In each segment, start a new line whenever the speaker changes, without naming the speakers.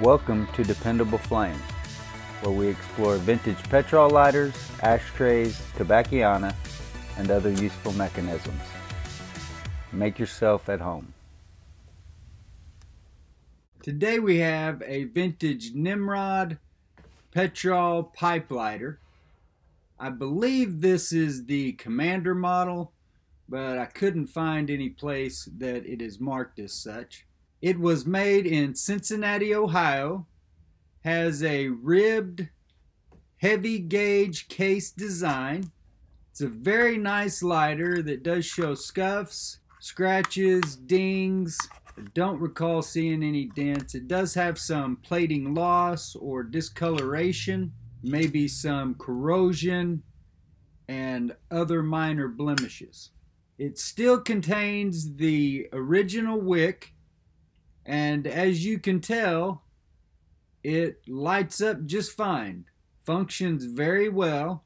Welcome to Dependable Flame, where we explore vintage petrol lighters, ashtrays, tobacconana, and other useful mechanisms. Make yourself at home. Today we have a vintage NIMROD Petrol pipe lighter. I believe this is the Commander model, but I couldn't find any place that it is marked as such. It was made in Cincinnati, Ohio, has a ribbed heavy gauge case design. It's a very nice lighter that does show scuffs, scratches, dings. I don't recall seeing any dents. It does have some plating loss or discoloration, maybe some corrosion, and other minor blemishes. It still contains the original wick, and as you can tell, it lights up just fine. Functions very well.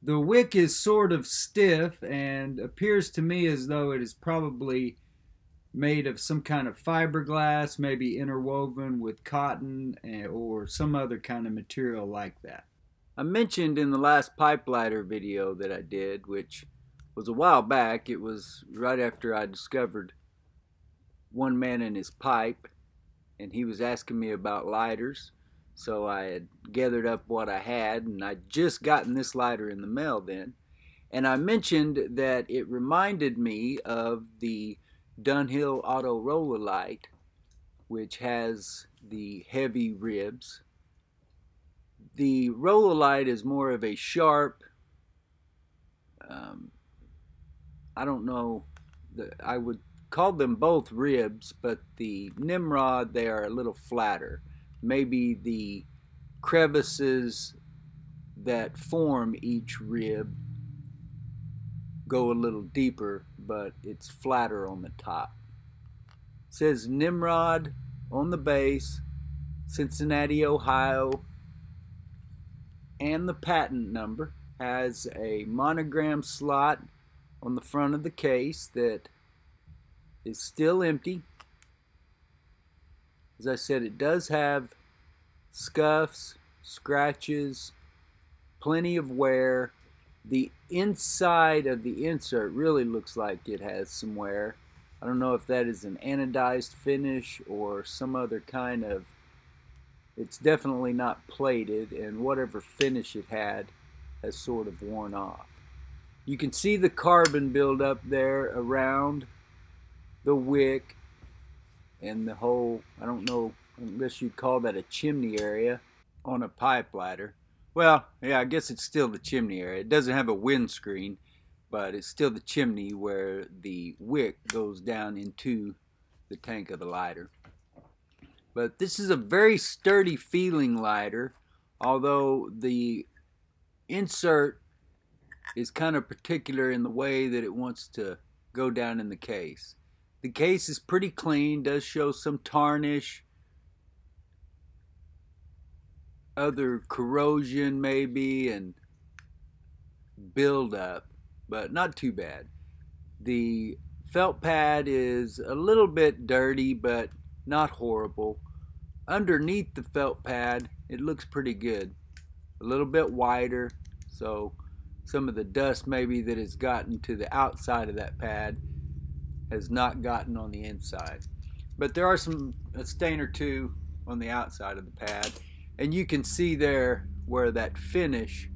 The wick is sort of stiff and appears to me as though it is probably made of some kind of fiberglass, maybe interwoven with cotton or some other kind of material like that. I mentioned in the last pipe lighter video that I did, which was a while back, it was right after I discovered one man and his pipe, and he was asking me about lighters. So I had gathered up what I had, and I'd just gotten this lighter in the mail then. And I mentioned that it reminded me of the Dunhill Auto Roller Light, which has the heavy ribs. The roller light is more of a sharp, I don't know, I would call them both ribs, but the NIMROD, they are a little flatter. Maybe the crevices that form each rib go a little deeper, but it's flatter on the top. It says NIMROD on the base, Cincinnati, Ohio, and the patent number. Has a monogram slot on the front of the case that is still empty. As I said, it does have scuffs, scratches, plenty of wear. The inside of the insert really looks like it has some wear. I don't know if that is an anodized finish or some other kind of, it's definitely not plated, and whatever finish it had has sort of worn off. You can see the carbon buildup there around the wick and the whole, I don't know unless you'd call that a chimney area on a pipe lighter. Well, yeah, I guess it's still the chimney area. It doesn't have a windscreen, but it's still the chimney where the wick goes down into the tank of the lighter. But this is a very sturdy feeling lighter, although the insert is kind of particular in the way that it wants to go down in the case. The case is pretty clean, does show some tarnish, other corrosion maybe, and buildup, but not too bad. The felt pad is a little bit dirty, but not horrible. Underneath the felt pad, it looks pretty good. A little bit wider, so some of the dust maybe that has gotten to the outside of that pad has not gotten on the inside. But there are a stain or two on the outside of the pad, and you can see there where that finish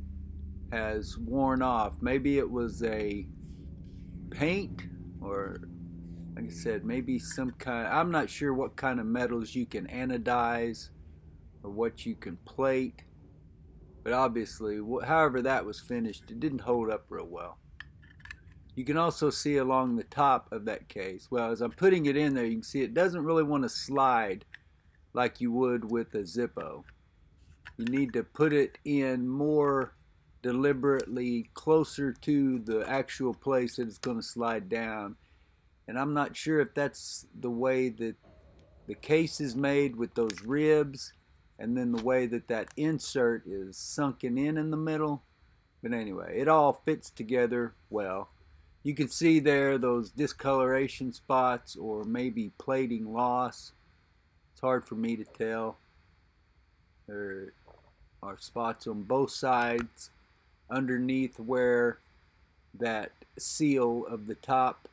has worn off. Maybe it was a paint, or like I said, maybe some kind, I'm not sure what kind of metals you can anodize or what you can plate, but obviously however that was finished, it didn't hold up real well. You can also see along the top of that case, well, as I'm putting it in there, you can see it doesn't really want to slide like you would with a Zippo. You need to put it in more deliberately closer to the actual place that it's going to slide down. And I'm not sure if that's the way that the case is made with those ribs, and then the way that that insert is sunken in the middle. But anyway, it all fits together well. You can see there those discoloration spots or maybe plating loss. It's hard for me to tell. There are spots on both sides underneath where that seal of the top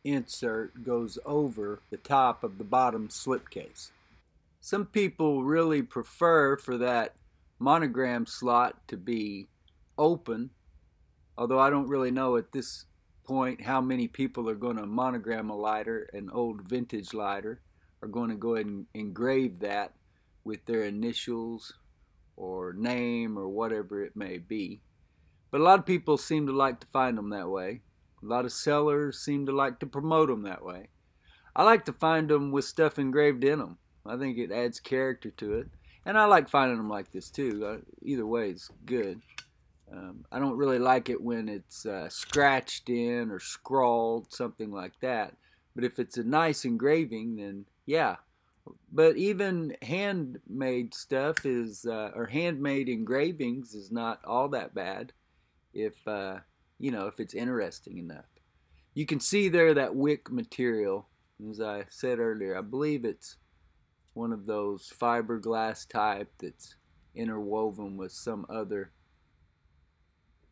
insert goes over the top of the bottom slipcase. Some people really prefer for that monogram slot to be open, although I don't really know at this point how many people are going to monogram a lighter, an old vintage lighter, are going to go ahead and engrave that with their initials or name or whatever it may be. But a lot of people seem to like to find them that way. A lot of sellers seem to like to promote them that way. I like to find them with stuff engraved in them. I think it adds character to it. And I like finding them like this too. Either way is good. I don't really like it when it's scratched in or scrawled, something like that. But if it's a nice engraving, then yeah. But even handmade stuff is, or handmade engravings is not all that bad if, if it's interesting enough. You can see there that wick material, as I said earlier. I believe it's one of those fiberglass type that's interwoven with some other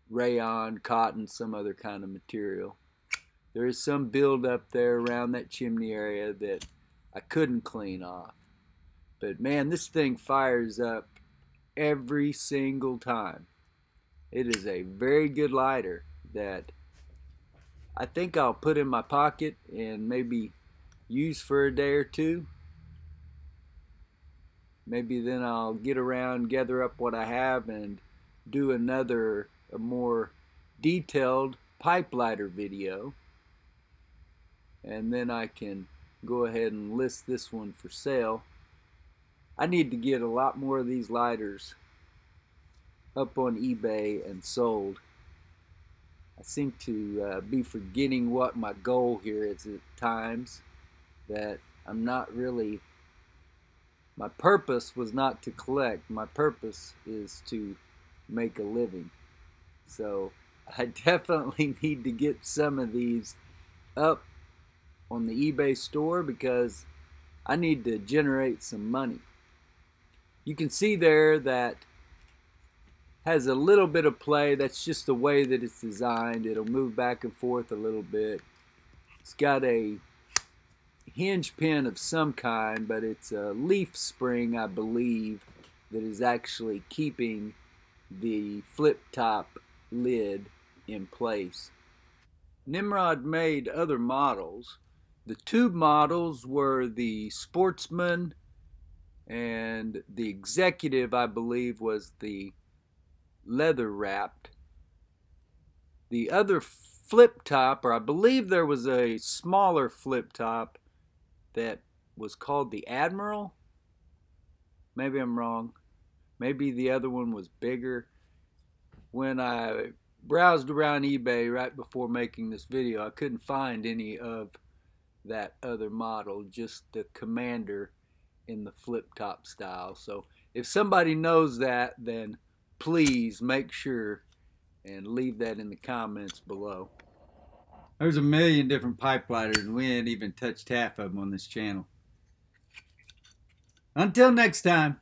rayon, cotton, some other kind of material. There is some buildup there around that chimney area that I couldn't clean off. But man, this thing fires up every single time. It is a very good lighter that I think I'll put in my pocket and maybe use for a day or two. Maybe then I'll get around, gather up what I have, and do a more detailed pipe lighter video. And then I can go ahead and list this one for sale. I need to get a lot more of these lighters up on eBay and sold. I seem to be forgetting what my goal here is at times, that I'm not really, my purpose was not to collect. My purpose is to make a living. So I definitely need to get some of these up on the eBay store because I need to generate some money. You can see there that has a little bit of play. That's just the way that it's designed. It'll move back and forth a little bit. It's got a hinge pin of some kind, but it's a leaf spring, I believe, that is actually keeping the flip top lid in place. NIMROD made other models. The tube models were the Sportsman, and the Executive, I believe, was the leather wrapped. The other flip top, or I believe there was a smaller flip top that was called the Admiral. Maybe I'm wrong. Maybe the other one was bigger. When I browsed around eBay right before making this video, I couldn't find any of that other model, just the Commander in the flip top style. So if somebody knows that, then please make sure and leave that in the comments below. There's a million different pipe lighters and we ain't even touched half of them on this channel. Until next time.